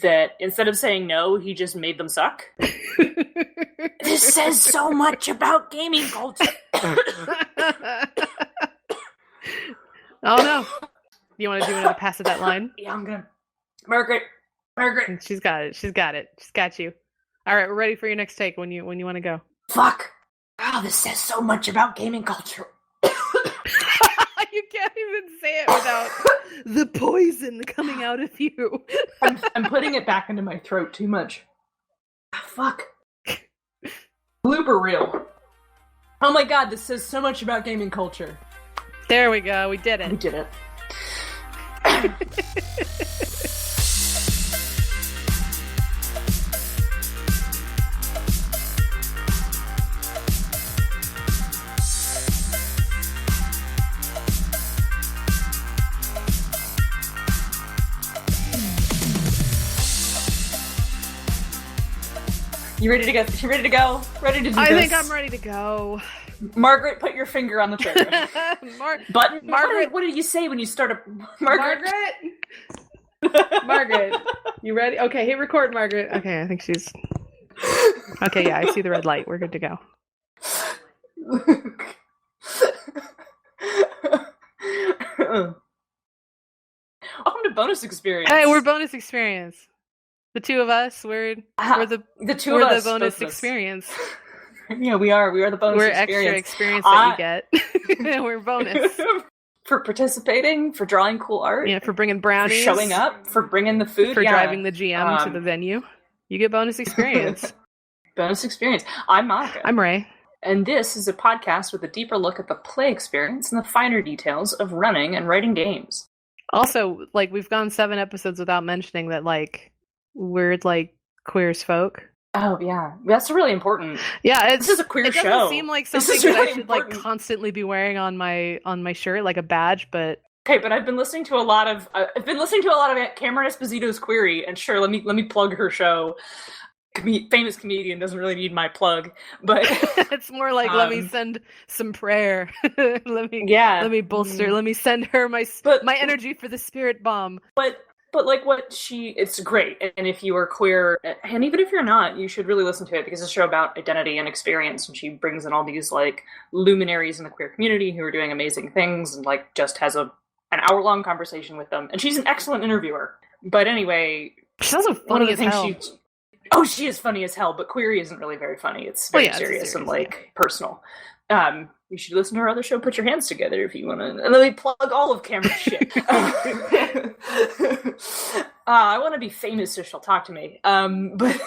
that instead of saying no, he just made them suck. This says so much about gaming culture. Oh no. You want to do another pass of that line? Yeah, I'm gonna. Margaret. She's got it. She's got you. All right, we're ready for your next take when you want to go. Fuck. Wow, this says so much about gaming culture. You can't even say it without the poison coming out of you. I'm putting it back into my throat too much. Fuck. Blooper reel. Oh my god, this says so much about gaming culture. There we go. We did it. We did it. You ready to go? You ready to go? Ready to do this? I think I'm ready to go. Margaret, put your finger on the trigger. Button? Margaret. What did you say when you started? Margaret? Margaret, you ready? Okay, hit record, Margaret. Okay, I think she's... Okay, yeah, I see the red light. We're good to go. Welcome to bonus experience. Hey, we're bonus experience. The two of us, we're the bonus experience. Yeah, we are. We are the bonus experience. We're extra experience that you get. We're bonus. For participating, for drawing cool art. Yeah, for bringing brownies. For showing up, for bringing the food. For driving the GM to the venue. You get bonus experience. Bonus experience. I'm Monica. I'm Ray. And this is a podcast with a deeper look at the play experience and the finer details of running and writing games. Also, we've gone 7 episodes without mentioning that, we're, queer as folk. Oh, yeah. That's really important. Yeah, this is a queer show. It doesn't seem like something that I should, constantly be wearing on my shirt, like a badge, but... Okay, but I've been listening to a lot of Cameron Esposito's Query, and sure, let me plug her show. Famous comedian doesn't really need my plug, but it's more like let me send some prayer. let me bolster. Let me send her my energy for the spirit bomb. But it's great. And if you are queer, and even if you're not, you should really listen to it because it's a show about identity and experience. And she brings in all these luminaries in the queer community who are doing amazing things and just has an hour-long conversation with them. And she's an excellent interviewer. But anyway, she's also funny as hell. She is funny as hell, but Query isn't really very funny. It's very serious and personal. You should listen to her other show, Put Your Hands Together, if you want to. And let me plug all of Cameron's shit. I want to be famous so she'll talk to me. But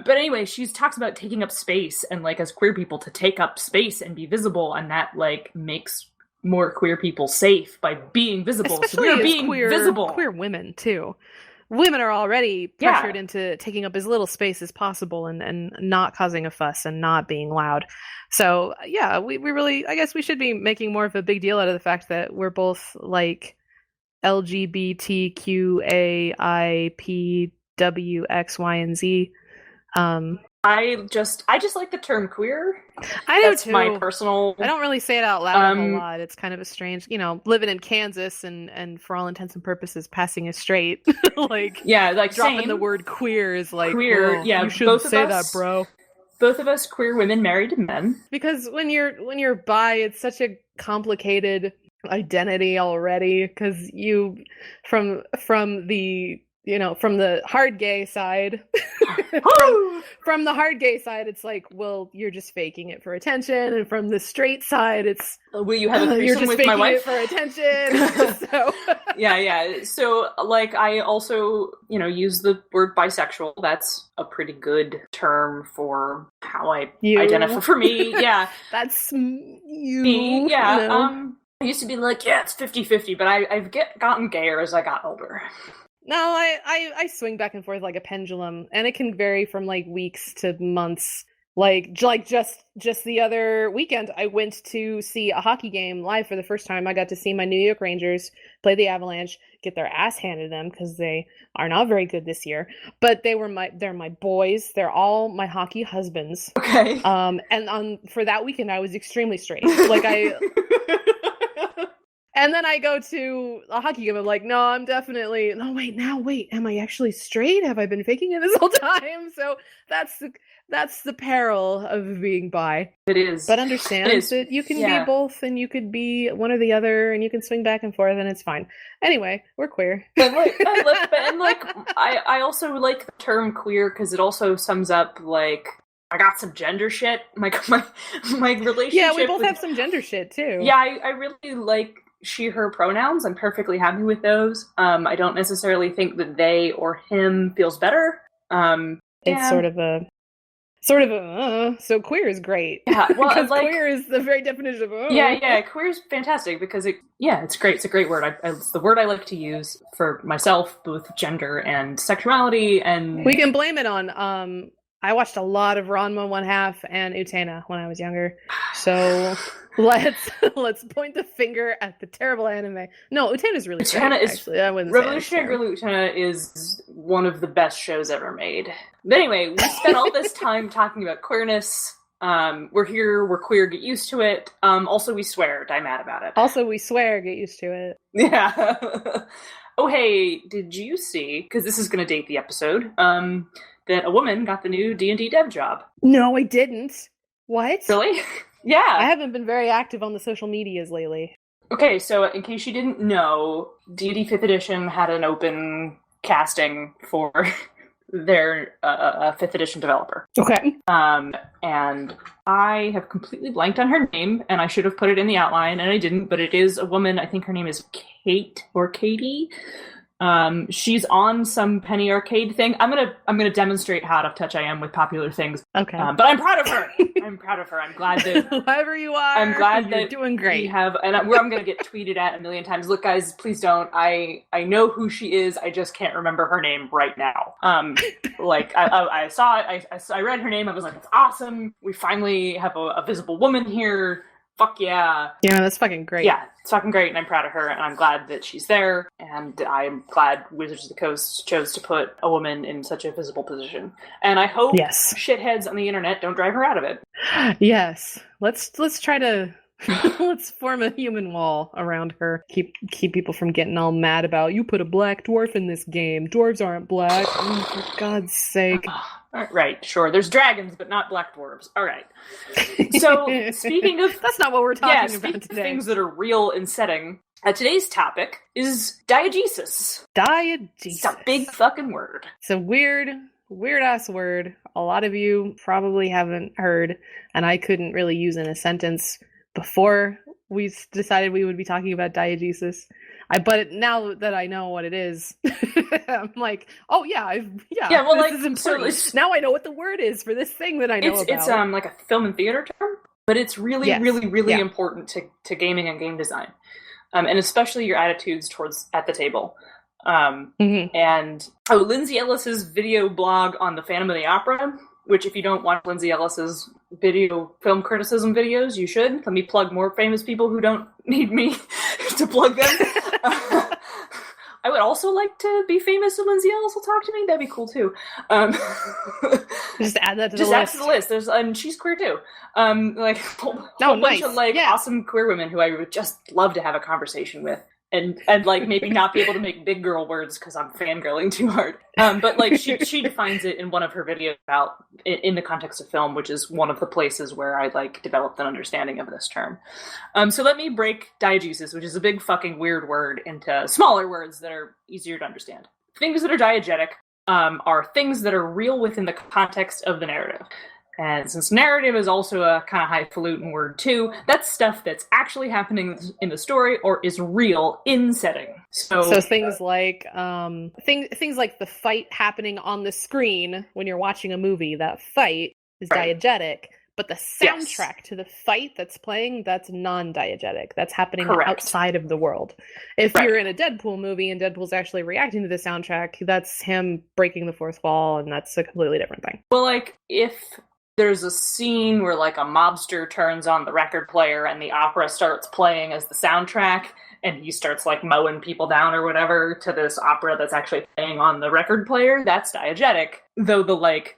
anyway, she talks about taking up space and as queer people to take up space and be visible, and that makes more queer people safe by being visible. Especially so we're being visible. Queer women too. Women are already pressured into taking up as little space as possible and not causing a fuss and not being loud. So, yeah, we really, I guess we should be making more of a big deal out of the fact that we're both LGBTQAIPWX, Y, and Z. I just like the term queer. I do That's too. my personal. I don't really say it out loud a whole lot. It's kind of a strange, living in Kansas and for all intents and purposes passing as straight. Dropping same. the word queer is queer. Well, yeah, you shouldn't say that, bro. Both of us queer women married to men. Because when you're bi, it's such a complicated identity already. Because you from the hard gay side, from the hard gay side, it's you're just faking it for attention, and from the straight side, it's will you have a threesome you're just with faking my wife it for attention. So yeah. So I also use the word bisexual. That's a pretty good term for how I identify. For me, yeah, that's you. Me, yeah. I used to be it's 50-50, but I've gotten gayer as I got older. No, I swing back and forth like a pendulum, and it can vary from weeks to months. Just the other weekend, I went to see a hockey game live for the first time. I got to see my New York Rangers play the Avalanche, get their ass handed to them because they are not very good this year. But they're my boys. They're all my hockey husbands. Okay. And for that weekend, I was extremely straight. And then I go to a hockey game. I'm like, no, I'm definitely. No, wait. Am I actually straight? Have I been faking it this whole time? So that's the peril of being bi. It is. But understand that you can be both, and you could be one or the other, and you can swing back and forth, and it's fine. Anyway, we're queer. But I also like the term queer because it also sums up like I got some gender shit. My relationship. Yeah, we both have some gender shit too. Yeah, I really like she/her pronouns. I'm perfectly happy with those. I don't necessarily think that they or him feels better. It's sort of a. So queer is great. Yeah, well, because queer is the very definition of Yeah, queer is fantastic because it's great. It's a great word. It's the word I like to use for myself, both gender and sexuality, and we can blame it on. I watched a lot of Ranma 1/2 and Utena when I was younger, so let's point the finger at the terrible anime. No, Utena's really Utena great, is actually. I wouldn't Revolutionary Girl Utena is one of the best shows ever made. But anyway, we spent all this time talking about queerness. We're here, we're queer, get used to it. Also, we swear, die mad about it. Also, we swear, get used to it. Yeah. Oh, hey, did you see, because this is going to date the episode, that a woman got the new D&D dev job? No, I didn't. What? Really? Yeah. I haven't been very active on the social medias lately. Okay, so in case you didn't know, D&D 5th edition had an open casting for their 5th edition developer. Okay. And I have completely blanked on her name, and I should have put it in the outline, and I didn't, but it is a woman. I think her name is Kate or Katie. She's on some penny arcade thing. I'm gonna demonstrate how out of touch I am with popular things. Okay. But I'm proud of her. I'm glad that whoever you are, I'm glad you're that doing great. We have, and I'm gonna get tweeted at a million times. Look, guys, please don't. I know who she is. I just can't remember her name right now. Like I saw it. I read her name. I was like, it's awesome. We finally have a visible woman here. Fuck yeah. Yeah, that's fucking great. Yeah, it's fucking great, and I'm proud of her, and I'm glad that she's there, and I'm glad Wizards of the Coast chose to put a woman in such a visible position. And I hope shitheads on the internet don't drive her out of it. Yes. Let's try to let's form a human wall around her. Keep people from getting all mad about, you put a black dwarf in this game. Dwarves aren't black. For God's sake. Right, sure. There's dragons, but not black dwarves. All right. So, speaking of... That's not what we're talking about today. Things that are real in setting, today's topic is diegesis. Diegesis. It's a big fucking word. It's a weird-ass word. A lot of you probably haven't heard, and I couldn't really use in a sentence before we decided we would be talking about diegesis. But now that I know what it is, I'm like, oh yeah, well, this is important. So now I know what the word is for this thing that I know about. It's like a film and theater term, but it's really important to gaming and game design, and especially your attitudes towards at the table. And Lindsay Ellis's video blog on the Phantom of the Opera, which if you don't watch Lindsay Ellis's film criticism videos, you should. Let me plug more famous people who don't need me to plug them. I would also like to be famous so Lindsay Ellis will talk to me. That'd be cool too. Just add that to the list. Just add to the list. And she's queer too. Like a whole bunch of awesome queer women who I would just love to have a conversation with. And like maybe not be able to make big girl words because I'm fangirling too hard. But like she defines it in one of her videos about in the context of film, which is one of the places where I like developed an understanding of this term. So let me break diegesis, which is a big fucking weird word, into smaller words that are easier to understand. Things that are diegetic are things that are real within the context of the narrative. And since narrative is also a kind of highfalutin word too, that's stuff that's actually happening in the story or is real in setting. So things like things like the fight happening on the screen when you're watching a movie. That fight is diegetic, but the soundtrack to the fight that's playing, that's non-diegetic. That's happening outside of the world. If you're in a Deadpool movie and Deadpool's actually reacting to the soundtrack, that's him breaking the fourth wall, and that's a completely different thing. Well, like if there's a scene where like a mobster turns on the record player and the opera starts playing as the soundtrack, and he starts like mowing people down or whatever to this opera that's actually playing on the record player, that's diegetic, though the like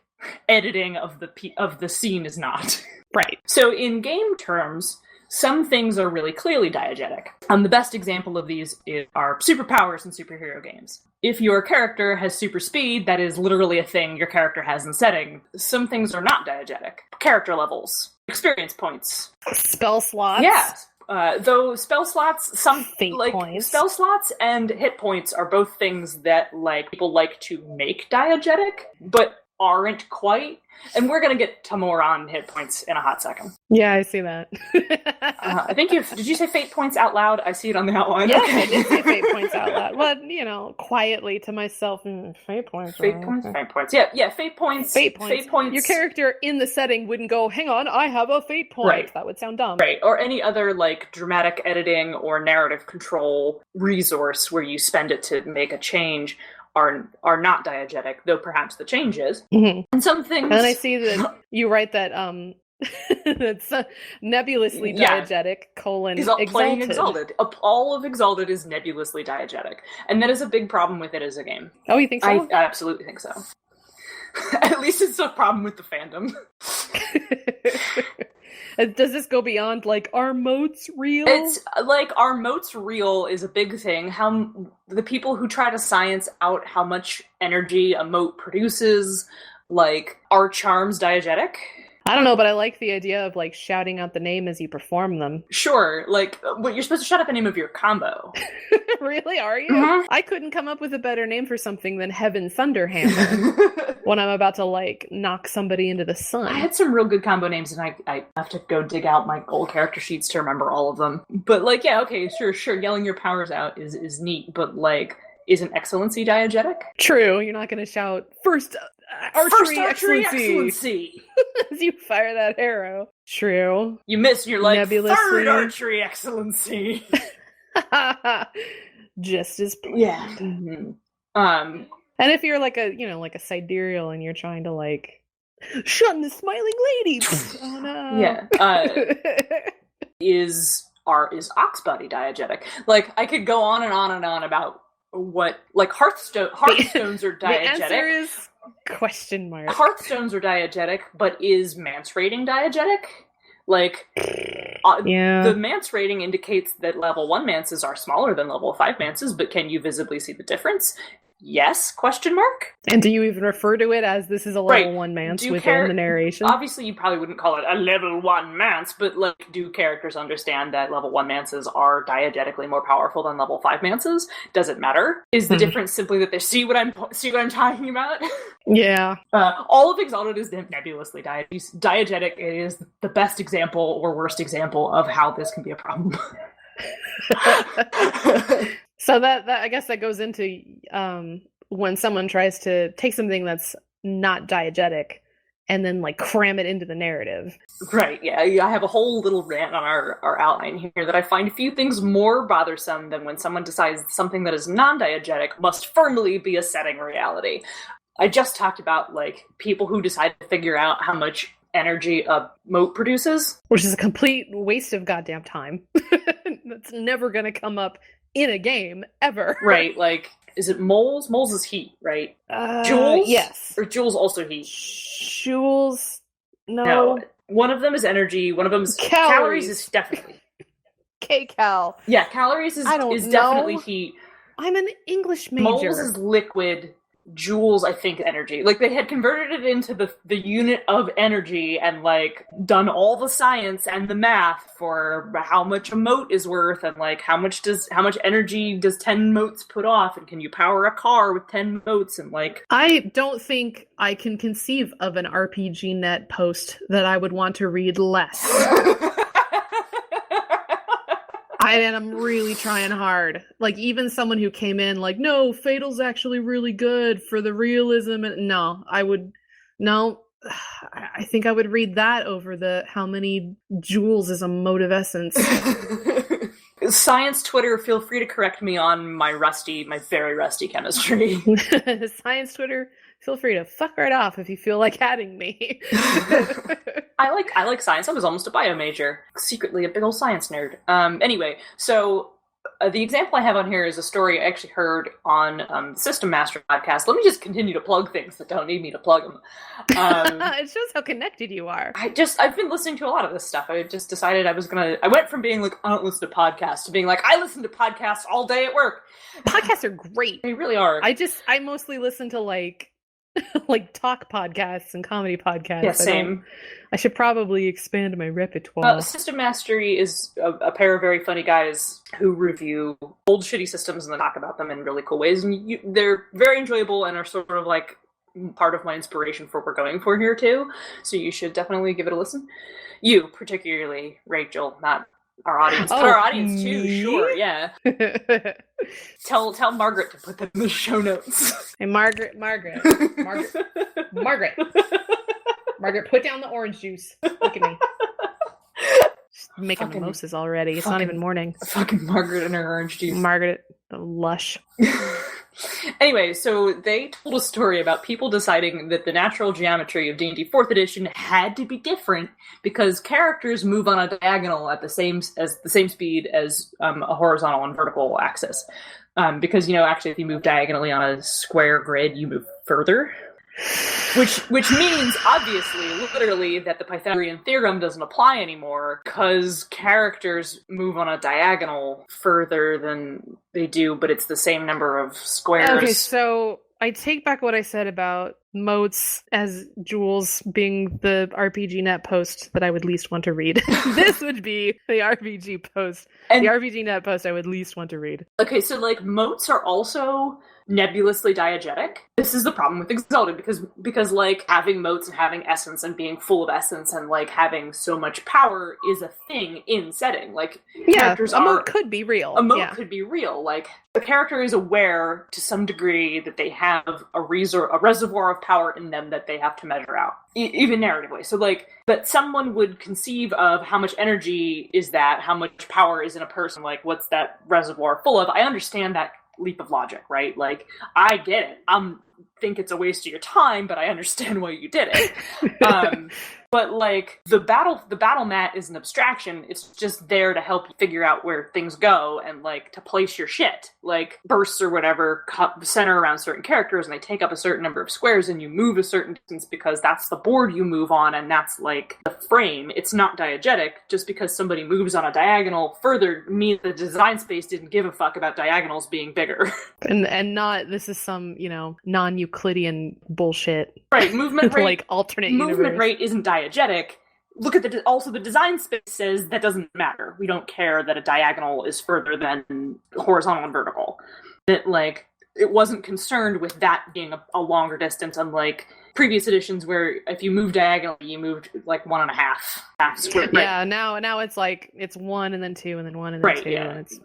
editing of the scene is not. Right. So in game terms, Some things are really clearly diegetic. The best example of these are superpowers in superhero games. If your character has super speed, that is literally a thing your character has in setting. Some things are not diegetic. Character levels, experience points, spell slots. Yeah. Though spell slots, some Fate like points. Spell slots and hit points are both things that like people like to make diegetic, but aren't quite. And we're gonna get to more on hit points in a hot second. Yeah, I see that. I think did you say fate points out loud? I see it on the outline. Yes, Okay. I did say fate points out loud. Well, quietly to myself, fate points. Fate points. Yeah, fate points. Fate points. Your character in the setting wouldn't go, hang on, I have a fate point. Right. That would sound dumb. Right, or any other like dramatic editing or narrative control resource where you spend it to make a change are not diegetic, though perhaps the change is. Mm-hmm. And some things... And then I see that you write that it's nebulously diegetic, exalted. Playing Exalted. All of Exalted is nebulously diegetic. And that is a big problem with it as a game. Oh, you think so? I absolutely think so. At least it's a problem with the fandom. Does this go beyond, like, are moats real? It's, like, are moats real is a big thing. How the people who try to science out how much energy a moat produces, like, are charms diegetic? I don't know, but I like the idea of, like, shouting out the name as you perform them. Sure, like, but you're supposed to shout out the name of your combo. Really, are you? Mm-hmm. I couldn't come up with a better name for something than Heaven Thunderhammer when I'm about to, like, knock somebody into the sun. I had some real good combo names, and I have to go dig out my old character sheets to remember all of them. But, like, yeah, okay, sure, yelling your powers out is neat, but, like, isn't excellency diegetic? True, you're not going to shout, First archery excellency. As you fire that arrow. True. You miss, you're like, Nebulously. Third archery excellency. Just as planned. Yeah. Mm-hmm. And if you're like a sidereal and you're trying to like shun the smiling lady. Oh no. Yeah. Is Oxbody diegetic? Like, I could go on and on and on about what, like, Hearthstones are diegetic. The answer is question mark. Hearthstones are diegetic, but is Mance rating diegetic? Like, the Mance rating indicates that level 1 Mances are smaller than level 5 Mances, but can you visibly see the difference? Yes? Question mark? And do you even refer to it as this is a level 1 Mance within the narration? Obviously, you probably wouldn't call it a level 1 Mance, but, like, do characters understand that level 1 Mances are diegetically more powerful than level 5 Mances? Does it matter? Is the difference simply that they see what I'm talking about? Yeah. All of Exalted is nebulously diegetic. It is the best example or worst example of how this can be a problem. So that I guess that goes into when someone tries to take something that's not diegetic and then like cram it into the narrative. Right, yeah. I have a whole little rant on our outline here that I find a few things more bothersome than when someone decides something that is non-diegetic must firmly be a setting reality. I just talked about like people who decide to figure out how much energy a moat produces. Which is a complete waste of goddamn time. That's never going to come up in a game, ever. Right, like, is it moles? Moles is heat, right? Joules? Yes. Or joules also heat? Joules? No. One of them is energy, one of them is... Calories is definitely... K-cal. Yeah, calories is definitely heat. I'm an English major. Moles is liquid. Joules, I think, energy. Like, they had converted it into the unit of energy and, like, done all the science and the math for how much a moat is worth and, like, how much energy does 10 moats put off, and can you power a car with 10 moats, and, like... I don't think I can conceive of an RPG Net post that I would want to read less. And I'm really trying hard. Like, even someone who came in like, no, Fatal's actually really good for the realism. And I think I would read that over the how many joules is a mote of essence. Science Twitter, feel free to correct me on my very rusty chemistry. Science Twitter, feel free to fuck right off if you feel like adding me. I like science. I was almost a bio major. Secretly a big old science nerd. Anyway, so the example I have on here is a story I actually heard on System Master podcast. Let me just continue to plug things that don't need me to plug them. It shows how connected you are. I've been listening to a lot of this stuff. I just decided I went from being like, I don't listen to podcasts to being like, I listen to podcasts all day at work. Podcasts are great. They really are. I mostly listen to like talk podcasts and comedy podcasts. Yeah, same. I should probably expand my repertoire. System Mastery is a pair of very funny guys who review old shitty systems and then talk about them in really cool ways. And they're very enjoyable and are sort of like part of my inspiration for what we're going for here too. So you should definitely give it a listen. You, particularly, Rachel, not our audience, but our audience too, sure, yeah. Tell Margaret to put them in the show notes. Hey, Margaret, put down the orange juice. Look at me. She's making mimosas already. It's not even morning. Fucking Margaret and her orange juice. Margaret, the lush. Anyway, so they told a story about people deciding that the natural geometry of D&D 4th edition had to be different because characters move on a diagonal at the same speed as a horizontal and vertical axis. Because, actually, if you move diagonally on a square grid, you move further. Which means, obviously, literally, that the Pythagorean theorem doesn't apply anymore because characters move on a diagonal further than they do, but it's the same number of squares. Okay, so I take back what I said about moats as Jules being the RPG net post that I would least want to read. This would be the RPG post. The RPG net post I would least want to read. Okay, so moats are also nebulously diegetic. This is the problem with Exalted because having moats and having essence and being full of essence and having so much power is a thing in setting. Characters a moat could be real. A moat could be real. The character is aware to some degree that they have a reservoir of power in them that they have to measure out, even narratively. So but someone would conceive of how much energy is that, how much power is in a person, what's that reservoir full of? I understand that leap of logic, right? I get it. Think it's a waste of your time, but I understand why you did it. But the battle mat is an abstraction. It's just there to help you figure out where things go and to place your shit. Bursts or whatever center around certain characters and they take up a certain number of squares and you move a certain distance because that's the board you move on and that's the frame. It's not diegetic. Just because somebody moves on a diagonal further means the design space didn't give a fuck about diagonals being bigger. And not this is some, non-Euclidean bullshit. Right, movement rate alternate movement universe. Rate isn't diegetic. Look at the design space says that doesn't matter. We don't care that a diagonal is further than horizontal and vertical. That it wasn't concerned with that being a longer distance, unlike previous editions where if you move diagonally, you moved 1.5 half square. Right? Yeah, now it's it's 1 and then 2 and then 1 and then 2. Yeah. And it's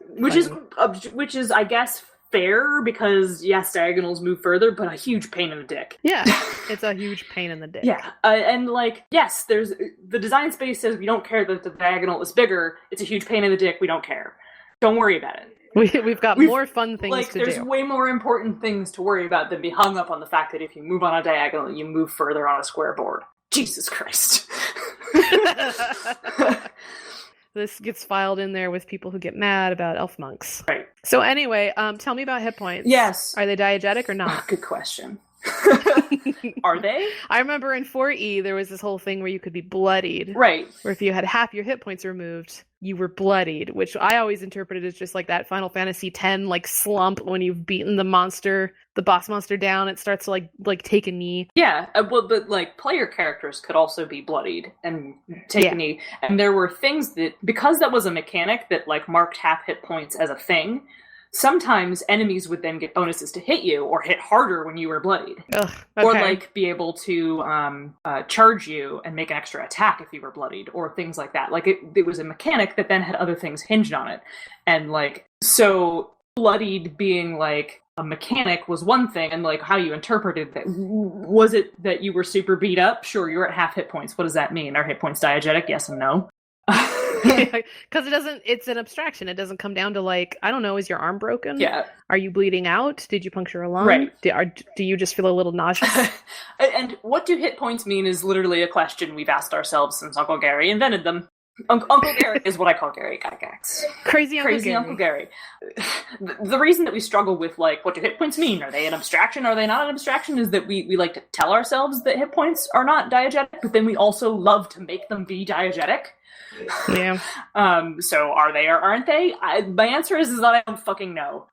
which is I guess fair because yes, diagonals move further, but a huge pain in the dick. Yeah, it's a huge pain in the dick. Yeah, and yes, there's the design space says we don't care that the diagonal is bigger. It's a huge pain in the dick. We don't care. Don't worry about it. We've got more fun things to do. There's way more important things to worry about than be hung up on the fact that if you move on a diagonal, you move further on a square board. Jesus Christ. This gets filed in there with people who get mad about elf monks. Right. So anyway, tell me about hit points. Yes. Are they diegetic or not? Good question. Are they? I remember in 4E there was this whole thing where you could be bloodied. Right. Where if you had half your hit points removed, you were bloodied, which I always interpreted as just that Final Fantasy X slump when you've beaten the boss monster down. It starts to take a knee. Yeah, but player characters could also be bloodied and take a knee. And there were things that, because that was a mechanic that marked half hit points as a thing, sometimes enemies would then get bonuses to hit you or hit harder when you were bloodied. Ugh, okay. Or be able to charge you and make an extra attack if you were bloodied or things like that. It was a mechanic that then had other things hinged on it. And so bloodied being a mechanic was one thing, and how you interpreted that. Was it that you were super beat up? Sure, you're at half hit points. What does that mean? Are hit points diegetic? Yes and no. Because it's an abstraction. It doesn't come down to I don't know, is your arm broken? Yeah. Are you bleeding out? Did you puncture a lung? Right. Do you just feel a little nauseous? And what do hit points mean is literally a question we've asked ourselves since Uncle Gary invented them. Uncle Gary is what I call Gary Gygax. Crazy Uncle Gary. The reason that we struggle with, like, what do hit points mean? Are they an abstraction? Are they not an abstraction? Is that we like to tell ourselves that hit points are not diegetic, but then we also love to make them be diegetic. Yeah. So are they or aren't they? My answer is that I don't fucking know.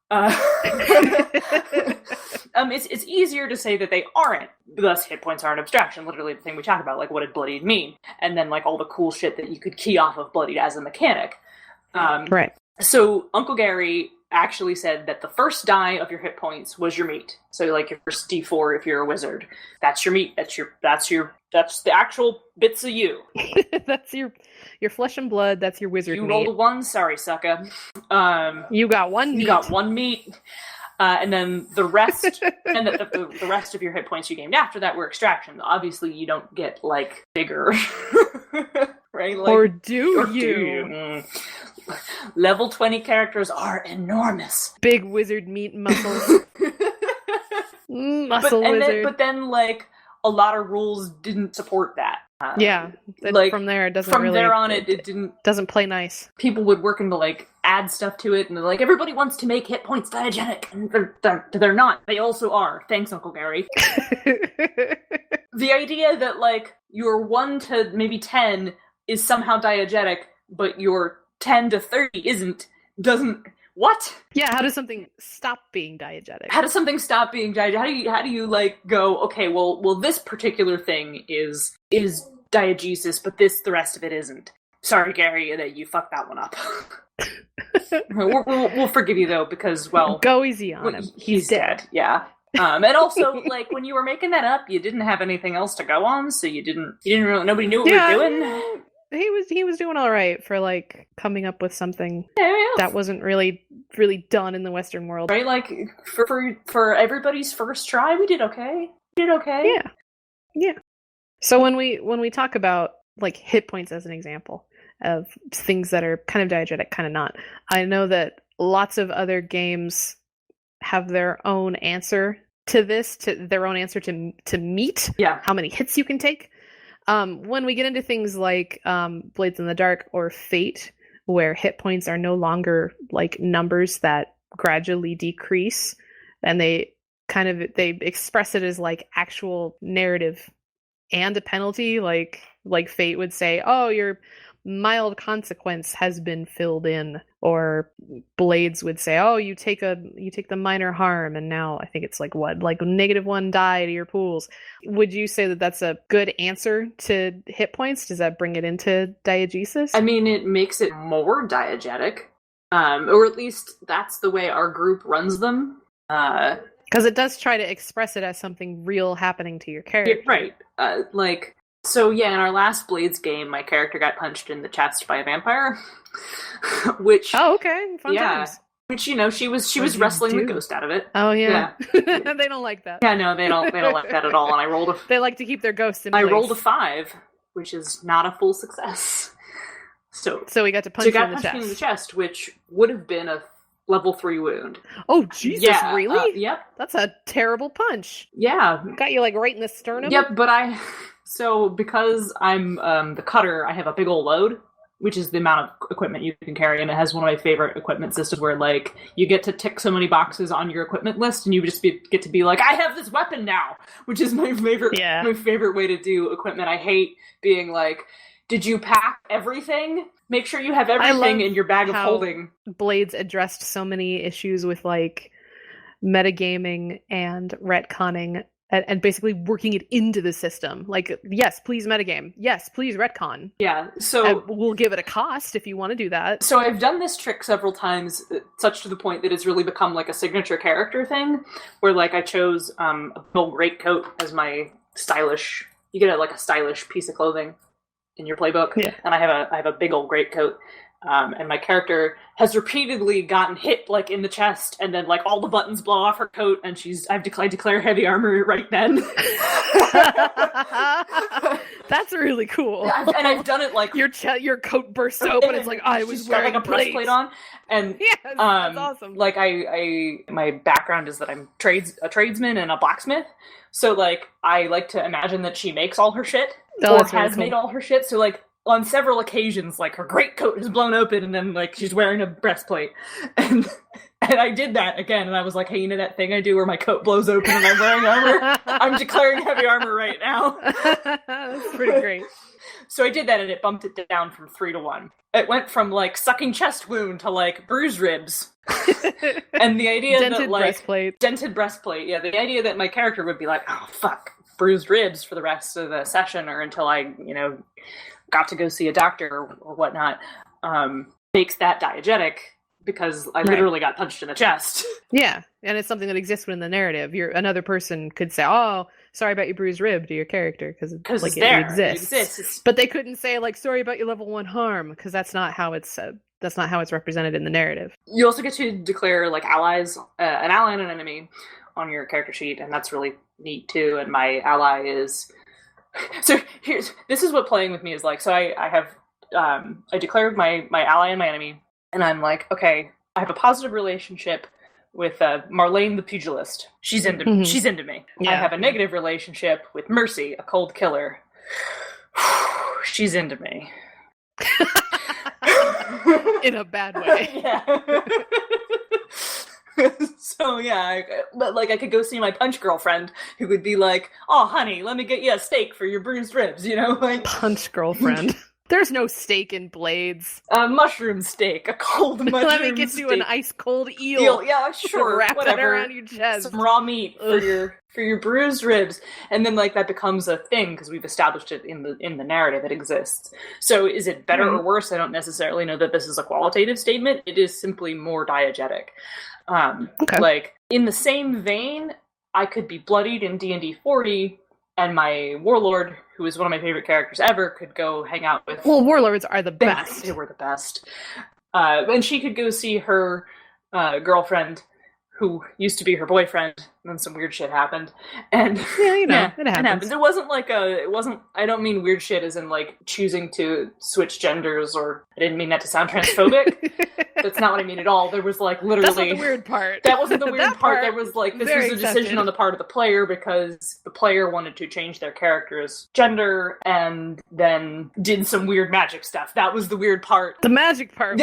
It's easier to say that they aren't. Thus, hit points are an abstraction. Literally, the thing we talk about, like, what did bloodied mean, and then like all the cool shit that you could key off of bloodied as a mechanic. Right. So Uncle Gary actually said that the first die of your hit points was your meat. So like your first D4 if you're a wizard, that's your meat. That's the actual bits of you. That's your flesh and blood. That's your wizard meat. You rolled a 1, sorry, sucker. You got one meat. You got one meat. And then the rest, and the rest of your hit points you gained after that were extraction. Obviously, you don't get, like, bigger. Right? Like, or do you? Level 20 characters are enormous. Big wizard meat muscles. Wizard. But then, like, a lot of rules didn't support that. Like, from there it doesn't from there on it doesn't play nice. People would work into, like, add stuff to it, and they're like, everybody wants to make hit points diegetic, and they're not. They also are. Thanks, Uncle Gary. The idea that, like, your 1 to maybe 10 is somehow diegetic, but your 10 to 30 doesn't. What? Yeah, how does something stop being diegetic? How does something stop being diegetic? How do you like go, okay, well this particular thing is diegesis, but the rest of it isn't. Sorry, Gary, that you fucked that one up. We'll forgive you though, because, well, go easy on him. He's dead. Yeah. And also, like, when you were making that up, you didn't have anything else to go on, so you didn't really, nobody knew what we were doing. He was doing all right for, like, coming up with something that wasn't really done in the Western world. Right, like, for everybody's first try, we did okay. Yeah. So when we talk about, like, hit points as an example of things that are kind of diegetic, kind of not, I know that lots of other games have their own answer to this, to their own answer to meet how many hits you can take. When we get into things like Blades in the Dark or Fate, where hit points are no longer, like, numbers that gradually decrease, and they express it as, like, actual narrative and a penalty, like Fate would say, oh, your mild consequence has been filled in, or Blades would say, oh, you take the minor harm, and now I think it's like -1 die to your pools. Would you say that that's a good answer to hit points? Does that bring it into diegesis? I mean, it makes it more diegetic, or at least that's the way our group runs them. Because it does try to express it as something real happening to your character. Yeah, right. So in our last Blades game, my character got punched in the chest by a vampire, which... Oh, okay. Fun times. Which, she was wrestling the ghost out of it. Oh, yeah. They don't like that. Yeah, no, they don't like that at all, and I rolled They like to keep their ghosts in place. I rolled a 5, which is not a full success. So we got to punch you in the chest, which would have been a level 3 wound. Oh, Jesus, really? Yep. That's a terrible punch. Yeah. Got you, like, right in the sternum? Yep, but so because I'm the cutter, I have a big old load, which is the amount of equipment you can carry, and it has one of my favorite equipment systems where, like, you get to tick so many boxes on your equipment list, and you just get to be like, I have this weapon now, which is my favorite way to do equipment. I hate being like, did you pack everything? Make sure you have everything in your bag of holding. Blades addressed so many issues with, like, metagaming and retconning, and basically working it into the system. Like, yes, please metagame. Yes, please retcon. Yeah, so... we'll give it a cost if you want to do that. So I've done this trick several times, such to the point that it's really become, like, a signature character thing, where, like, I chose a old greatcoat as my stylish... You get, a stylish piece of clothing in your playbook, and I have a big old greatcoat. And my character has repeatedly gotten hit, like, in the chest, and then, like, all the buttons blow off her coat, and I declare heavy armor right then. That's really cool. And I've done it, like... Your coat bursts open, it's like, I was wearing like a breastplate on. And, yes, that's awesome. Like, my background is that I'm a tradesman and a blacksmith, so, like, I like to imagine that she makes all her shit, or has made all her shit, so, like, on several occasions, like, her greatcoat is blown open and then, like, she's wearing a breastplate. And I did that again, and I was like, hey, you know that thing I do where my coat blows open and I'm wearing armor? I'm declaring heavy armor right now. That's pretty great. So I did that, and it bumped it down from 3 to 1. It went from, like, sucking chest wound to, like, bruised ribs. And the idea dented that, like... breastplate. Dented breastplate, yeah. The idea that my character would be like, oh, fuck, bruised ribs for the rest of the session, or until I, got to go see a doctor or whatnot, makes that diegetic, because I literally got punched in the chest. Yeah, and it's something that exists within the narrative. Another person could say, oh, sorry about your bruised rib to your character, because like, it exists. But they couldn't say, like, sorry about your level 1 harm, because that's not how it's represented in the narrative. You also get to declare, like, allies, an ally and an enemy on your character sheet, and that's really neat too. And my ally is... So this is what playing with me is like. So I have I declared my ally and my enemy, and I'm like, okay, I have a positive relationship with Marlene the pugilist. She's into me. Yeah. I have a negative relationship with Mercy, a cold killer. She's into me. In a bad way. Yeah. So yeah, but like I could go see my punch girlfriend, who would be like, "Oh, honey, let me get you a steak for your bruised ribs," like punch girlfriend. There's no steak in Blades. A mushroom steak, a cold mushroom Let me get you steak. An ice cold eel. Yeah, sure. Wrap whatever. That around your chest. Some raw meat for your bruised ribs, and then like that becomes a thing because we've established it in the narrative. It exists. So is it better or worse? I don't necessarily know that this is a qualitative statement. It is simply more diegetic. Okay. Like in the same vein, I could be bloodied in D&D 40. And my warlord, who is one of my favorite characters ever, could go hang out with... Well, warlords are the best. They were the best. And she could go see her girlfriend, who used to be her boyfriend, and then some weird shit happened. And yeah, it happens. It wasn't like I don't mean weird shit as in like choosing to switch genders, or I didn't mean that to sound transphobic. That's not what I mean at all. There was like literally... That's not the weird part. That wasn't the weird part. There was like, this was a decision on the part of the player because the player wanted to change their character's gender and then did some weird magic stuff. That was the weird part. The magic part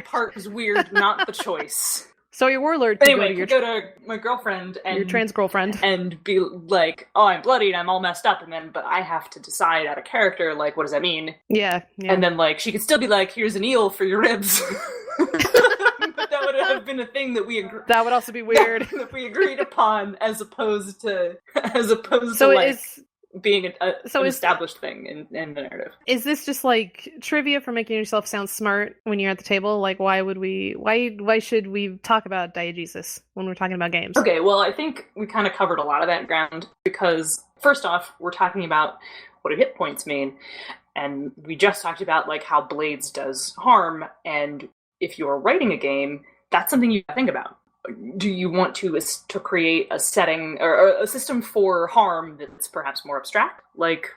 part was weird, not the choice. So your warlord could go to my girlfriend and your trans girlfriend and be like, "Oh, I'm bloodied, I'm all messed up," but I have to decide out of character, like, what does that mean? Yeah. And then like she could still be like, "Here's an eel for your ribs." But that would have been a thing that we that would also be weird that we agreed upon, as opposed to being an established thing in the narrative. Is this just like trivia for making yourself sound smart when you're at the table? Like, why should we talk about diegesis when we're talking about games? Okay, well, I think we kind of covered a lot of that ground, because first off, we're talking about what do hit points mean, and we just talked about like how Blades does harm, and if you're writing a game, that's something you think about. Do you want to create a setting or a system for harm that's perhaps more abstract, like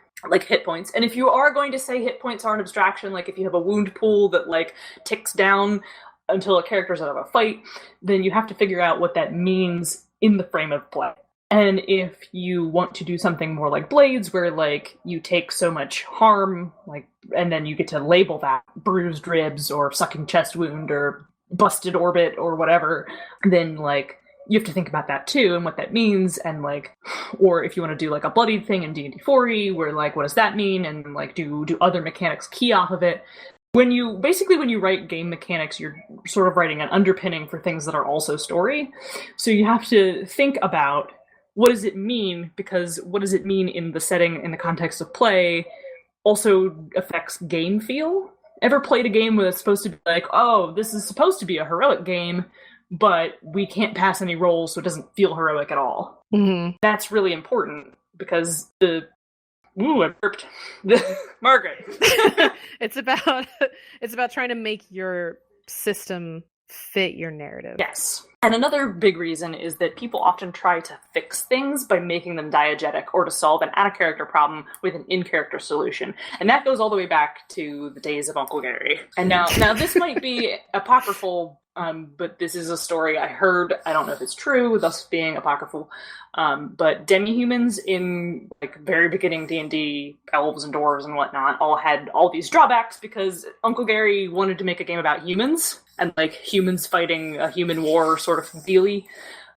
hit points? And if you are going to say hit points are an abstraction, like if you have a wound pool that like ticks down until a character's out of a fight, then you have to figure out what that means in the frame of play. And if you want to do something more like Blades, where like you take so much harm, like, and then you get to label that bruised ribs or sucking chest wound or busted orbit or whatever, then like you have to think about that too and what that means, and like, or if you want to do like a bloodied thing in D&D 40, where like what does that mean, and like do other mechanics key off of it. When you write game mechanics, you're sort of writing an underpinning for things that are also story. So you have to think about what does it mean, because what does it mean in the setting, in the context of play, also affects game feel. Ever played a game where it's supposed to be like, oh, this is supposed to be a heroic game, but we can't pass any rolls, so it doesn't feel heroic at all. Mm-hmm. That's really important, because I burped. Margaret. It's about trying to make your system fit your narrative. Yes. And another big reason is that people often try to fix things by making them diegetic or to solve an out-of-character problem with an in-character solution. And that goes all the way back to the days of Uncle Gary. And now this might be apocryphal, but this is a story I heard. I don't know if it's true, thus being apocryphal. But demi-humans in like very beginning D&D, elves and dwarves and whatnot, all had all these drawbacks because Uncle Gary wanted to make a game about humans and like humans fighting a human war sort of dealy.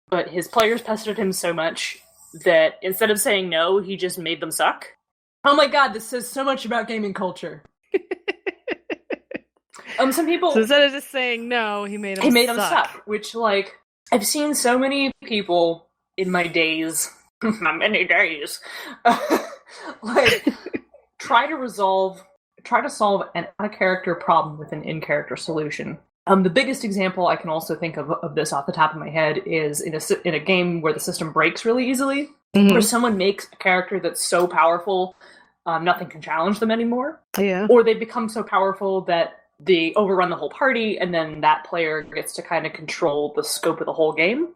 But his players pestered him so much that instead of saying no, he just made them suck. Oh my god, this says so much about gaming culture. Some people... So instead of just saying no, he made them suck. Which, like, I've seen so many people in my days, my many days, like, try to solve an out-of-character problem with an in-character solution. The biggest example I can also think of this off the top of my head is in a game where the system breaks really easily, where someone makes a character that's so powerful, nothing can challenge them anymore. Yeah. Or they become so powerful that they overrun the whole party, and then that player gets to kind of control the scope of the whole game.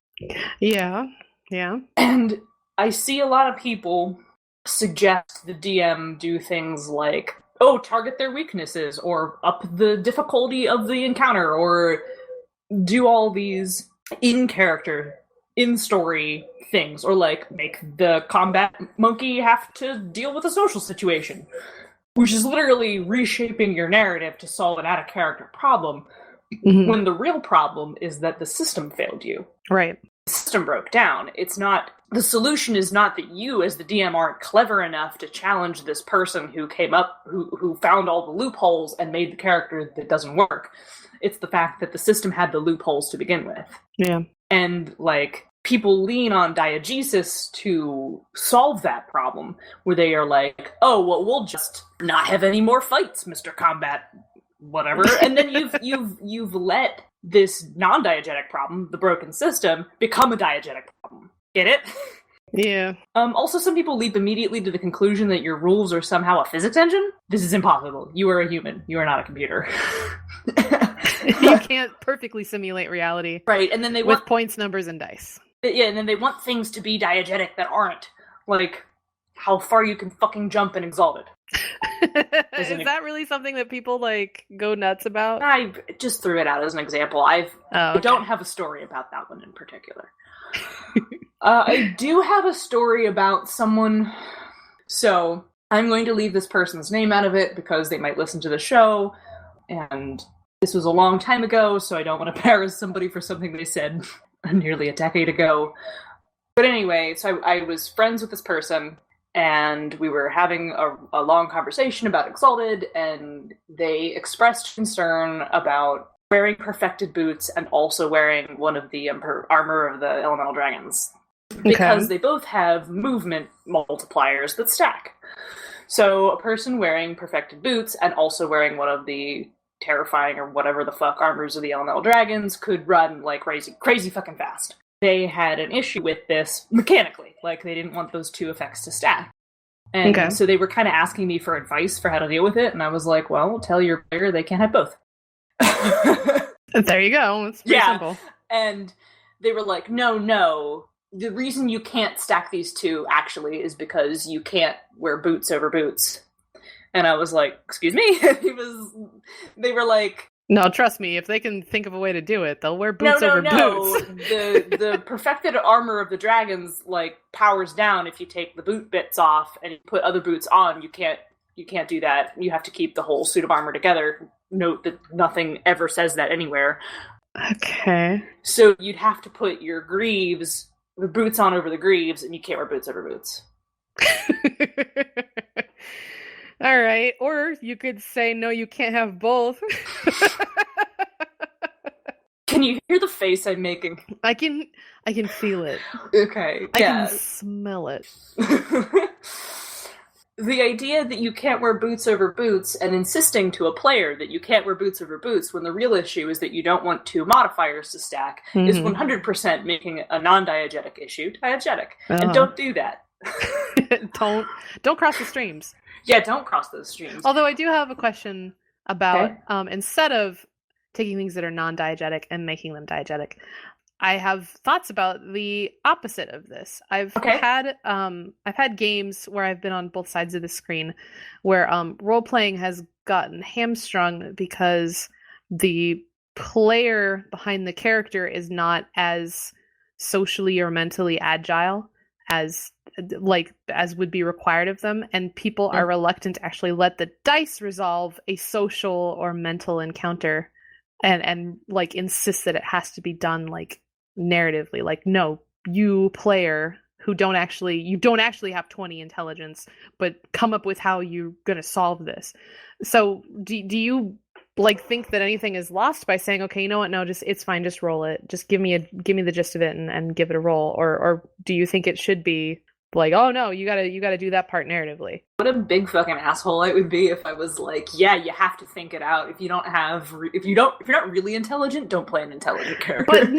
Yeah. Yeah. And I see a lot of people suggest the DM do things like, oh, target their weaknesses, or up the difficulty of the encounter, or do all these in-character, in-story things, or like make the combat monkey have to deal with a social situation, which is literally reshaping your narrative to solve an out-of-character problem, when the real problem is that the system failed you. Right. The system broke down. The solution is not that you, as the DM, aren't clever enough to challenge this person who came up, who found all the loopholes and made the character that doesn't work. It's the fact that the system had the loopholes to begin with. Yeah. And, like, people lean on Diegesis to solve that problem, where they are like, oh, well, we'll just not have any more fights, Mr. Combat, whatever. And then you've let this non-diegetic problem, the broken system, become a diegetic problem. Get it? Yeah. Also, some people leap immediately to the conclusion that your rules are somehow a physics engine. This is impossible. You are a human. You are not a computer. You can't perfectly simulate reality. Right, and then they with points, numbers, and dice. Yeah, and then they want things to be diegetic that aren't. Like, how far you can fucking jump in Exalted. Is that really something that people, like, go nuts about? I just threw it out as an example. I don't have a story about that one in particular. I do have a story about someone... So, I'm going to leave this person's name out of it because they might listen to the show, and this was a long time ago, so I don't want to embarrass somebody for something they said nearly a decade ago. But anyway, so I was friends with this person, and we were having a long conversation about Exalted, and they expressed concern about wearing perfected boots and also wearing one of the armor of the elemental dragons. Because they both have movement multipliers that stack. So a person wearing perfected boots and also wearing one of the terrifying or whatever the fuck armors of the elemental dragons could run like crazy fucking fast. They had an issue with this mechanically, like they didn't want those two effects to stack. And so they were kind of asking me for advice for how to deal with it, and I was like, well, tell your player they can't have both. There you go. It's pretty simple. And they were like, no. The reason you can't stack these two, actually, is because you can't wear boots over boots. And I was like, excuse me? They were like... No, trust me, if they can think of a way to do it, they'll wear boots over boots. The perfected armor of the dragons, like, powers down if you take the boot bits off and you put other boots on. You can't do that. You have to keep the whole suit of armor together. Note that nothing ever says that anywhere. Okay. So you'd have to put your greaves... the boots on over the greaves, and you can't wear boots over boots. All right. Or you could say, no, you can't have both. Can you hear the face I'm making? I can feel it. Okay. I can smell it. The idea that you can't wear boots over boots and insisting to a player that you can't wear boots over boots when the real issue is that you don't want two modifiers to stack is 100% making a non-diegetic issue diegetic. And don't do that. Don't cross the streams. Yeah, don't cross those streams. Although I do have a question about instead of taking things that are non-diegetic and making them diegetic, I have thoughts about the opposite of this. I've had games where I've been on both sides of the screen where role playing has gotten hamstrung because the player behind the character is not as socially or mentally agile as would be required of them, and people are reluctant to actually let the dice resolve a social or mental encounter and like insist that it has to be done like narratively. Like, no, you player who don't actually have 20 intelligence, but come up with how you're gonna solve this. So do you like think that anything is lost by saying, okay, you know what, no, just it's fine, just roll it, just give me the gist of it and give it a roll, or do you think it should be like, oh no, you gotta do that part narratively? What a big fucking asshole I would be if I was like, yeah, you have to think it out. If you're not really intelligent, don't play an intelligent character.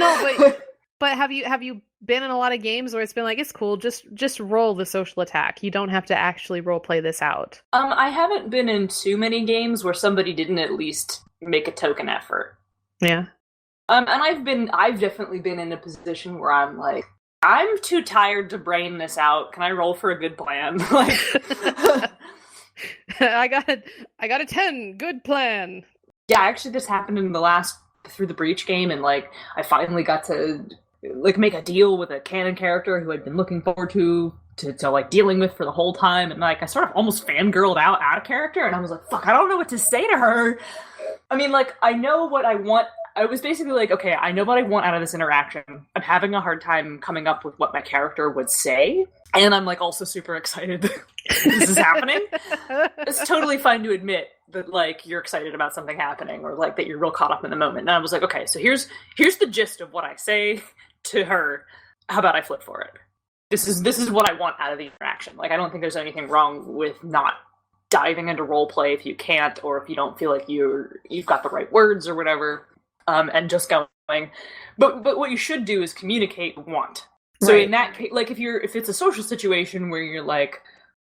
But have you been in a lot of games where it's been like, it's cool, just roll the social attack. You don't have to actually role play this out. I haven't been in too many games where somebody didn't at least make a token effort. Yeah. And I've definitely been in a position where I'm like, I'm too tired to brain this out. Can I roll for a good plan? Like, I got a 10. Good plan. Yeah, actually, this happened in the last Through the Breach game, and like I finally got to like make a deal with a canon character who I'd been looking forward to like dealing with for the whole time, and like I sort of almost fangirled out of character, and I was like, fuck, I don't know what to say to her. I mean, like, I know what I want. I was basically like, okay, I know what I want out of this interaction. I'm having a hard time coming up with what my character would say. And I'm like also super excited that this is happening. It's totally fine to admit that like you're excited about something happening or like that you're real caught up in the moment. And I was like, okay, so here's the gist of what I say to her. How about I flip for it? This is what I want out of the interaction. Like, I don't think there's anything wrong with not diving into role play if you can't, or if you don't feel like you've got the right words or whatever. And just going, but what you should do is communicate want. So in that case, like if it's a social situation where you're like,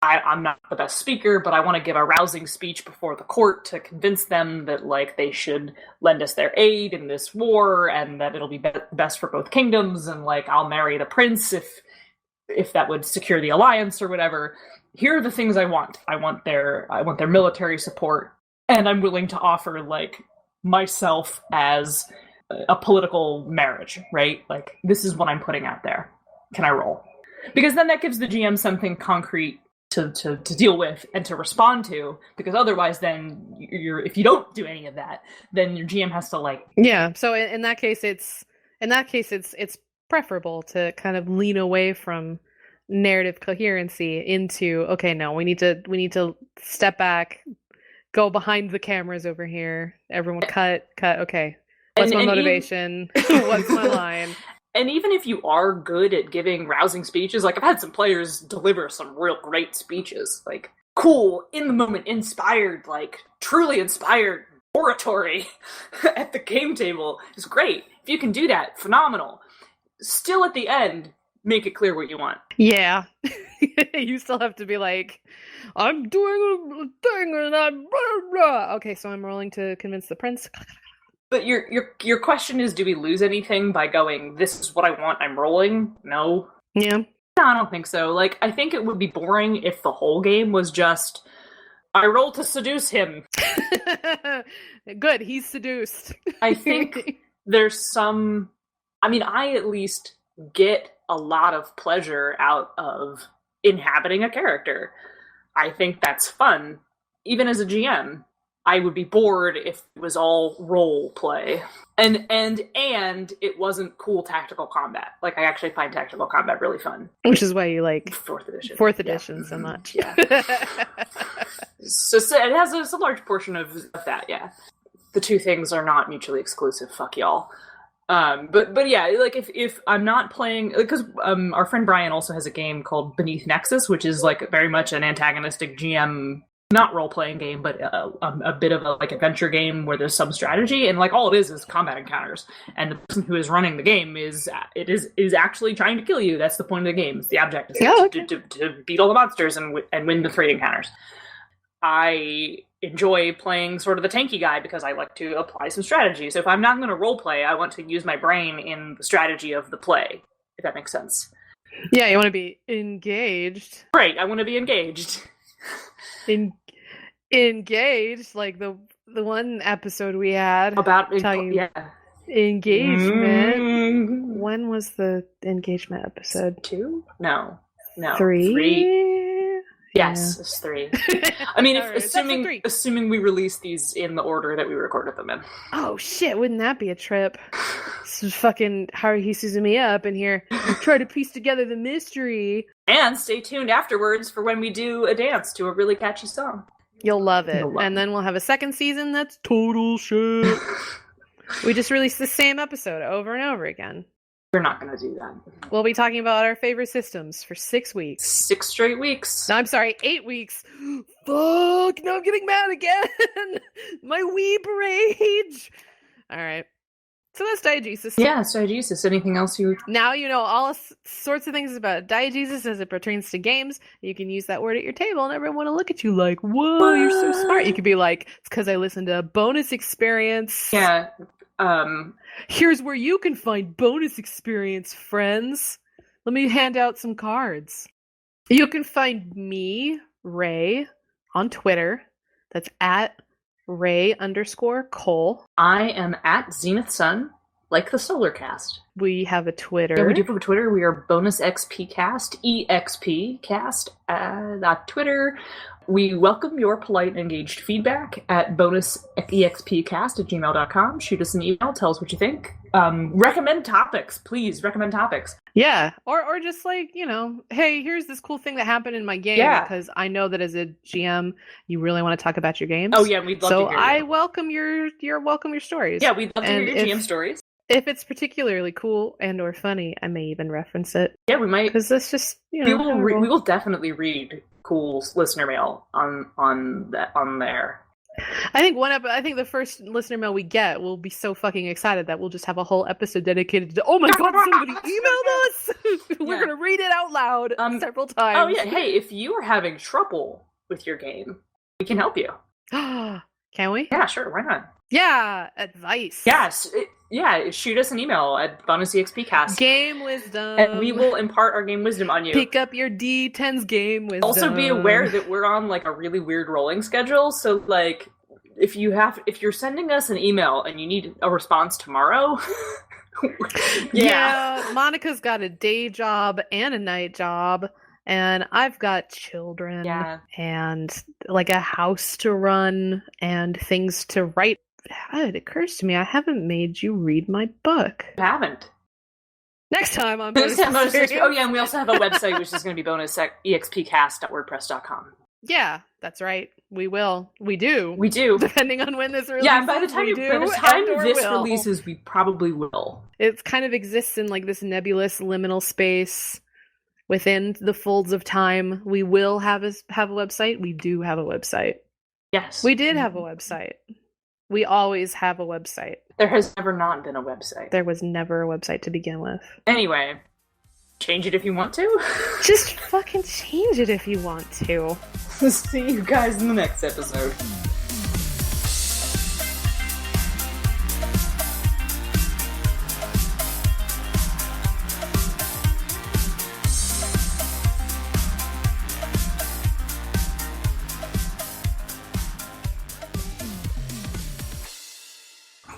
I'm not the best speaker, but I want to give a rousing speech before the court to convince them that like they should lend us their aid in this war and that it'll be best for both kingdoms, and like I'll marry the prince if that would secure the alliance or whatever. Here are the things I want. I want their military support, and I'm willing to offer like myself as a political marriage, right? Like, this is what I'm putting out there. Can I roll? Because then that gives the GM something concrete to deal with and to respond to, because otherwise then if you don't do any of that, then your GM has to like... Yeah, so in that case it's preferable to kind of lean away from narrative coherency into, okay, no, we need to step back, go behind the cameras over here. Everyone cut. Okay. What's my motivation? What's my line? And even if you are good at giving rousing speeches, like I've had some players deliver some real great speeches, like cool, in the moment, inspired, like truly inspired oratory at the game table is great. If you can do that, phenomenal. Still at the end, make it clear what you want. Yeah. You still have to be like, I'm doing a thing and I'm blah, blah. Okay, so I'm rolling to convince the prince. But your question is, do we lose anything by going, this is what I want, I'm rolling? No. Yeah. No, I don't think so. Like, I think it would be boring if the whole game was just, I roll to seduce him. Good, he's seduced. I think there's some... I mean, I at least get a lot of pleasure out of inhabiting a character. I think that's fun. Even as a GM, I would be bored if it was all role play. And it wasn't cool tactical combat. Like, I actually find tactical combat really fun. Which is why you like 4th edition. 4th edition so much. Yeah. So it has a large portion of that, yeah. The two things are not mutually exclusive, fuck y'all. But yeah, like if I'm not playing, because our friend Brian also has a game called Beneath Nexus, which is like very much an antagonistic GM, not role-playing game, but a bit of a like adventure game where there's some strategy, and like all it is combat encounters, and the person who is running the game is actually trying to kill you. That's the point of the game. It's the objective, to beat all the monsters and win the 3 encounters. I enjoy playing sort of the tanky guy because I like to apply some strategy. So if I'm not going to role play, I want to use my brain in the strategy of the play, if that makes sense. Yeah, you want to be engaged. Right, I want to be engaged. Engaged, like the one episode we had About engagement. When was the engagement episode? 2? No. 3? Yes, Yeah. it's 3. I mean, Right, assuming we release these in the order that we recorded them in. Oh shit, wouldn't that be a trip? This is fucking Haruhi Suzumiya up in here. Try to piece together the mystery. And stay tuned afterwards for when we do a dance to a really catchy song. You'll love it. And then we'll have a second season that's total shit. We just released the same episode over and over again. We're not going to do that. We'll be talking about our favorite systems for 6 weeks. 6 straight weeks. No, I'm sorry, 8 weeks. Fuck, now I'm getting mad again. My weeb rage. All right. So that's Diegesis. Yeah, it's Diegesis. Anything else you... Now you know all sorts of things about Diegesis as it pertains to games. You can use that word at your table and everyone will look at you like, whoa, you're so smart. You could be like, it's because I listened to Bonus Experience. Yeah. Here's where you can find bonus experience, friends. Let me hand out some cards. You can find me, Ray, on Twitter. That's at Ray_Cole. I am at Zenith Sun, like the Solar Cast. We have a Twitter. Yeah, we do have a Twitter. We are Bonus XP Cast, EXP Cast, at Twitter. We welcome your polite and engaged feedback at bonusexpcast@gmail.com. Shoot us an email. Tell us what you think. Recommend topics. Please recommend topics. Yeah. Or just like, hey, here's this cool thing that happened in my game. Yeah. Because I know that as a GM, you really want to talk about your games. Oh, yeah. We'd love to hear So I welcome your stories. Yeah, we'd love to hear your GM stories. If it's particularly cool and or funny, I may even reference it. Yeah, we might. Because that's just, we will definitely read cool listener mail on there. I think the first listener mail we get will be so fucking excited that we'll just have a whole episode dedicated to, oh my god, somebody emailed us! We're gonna read it out loud several times. Oh yeah, hey, if you are having trouble with your game, we can help you. Can we? Yeah, sure, why not? Yeah, advice. Yes, shoot us an email at bonusexpcast. Game wisdom. And we will impart our game wisdom on you. Pick up your D10's game wisdom. Also be aware that we're on like a really weird rolling schedule, so like if you're sending us an email and you need a response tomorrow, yeah, Monica's got a day job and a night job. And I've got children and like a house to run and things to write. It occurs to me I haven't made you read my book. I haven't. Next time on Bonus Experience. Oh yeah, and we also have a website which is going to be bonusexpcast.wordpress.com. Yeah, that's right. We will. We do. We do. Depending on when this releases. Yeah, by the time this releases, we probably will. It kind of exists in like this nebulous liminal space within the folds of time. We will have a website. We do have a website. Yes. We did have a website. We always have a website. There has never not been a website. There was never a website to begin with. Anyway, change it if you want to. Just fucking change it if you want to. See you guys in the next episode.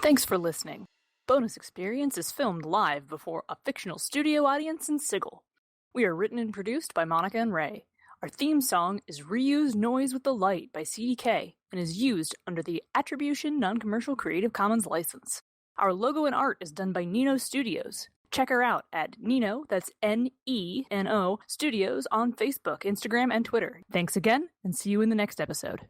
Thanks for listening. Bonus Experience is filmed live before a fictional studio audience in Sigil. We are written and produced by Monica and Ray. Our theme song is Reuse Noise with the Light by CDK and is used under the Attribution Non-Commercial Creative Commons license. Our logo and art is done by Nino Studios. Check her out at Nino, that's Neno, Studios on Facebook, Instagram, and Twitter. Thanks again, and see you in the next episode.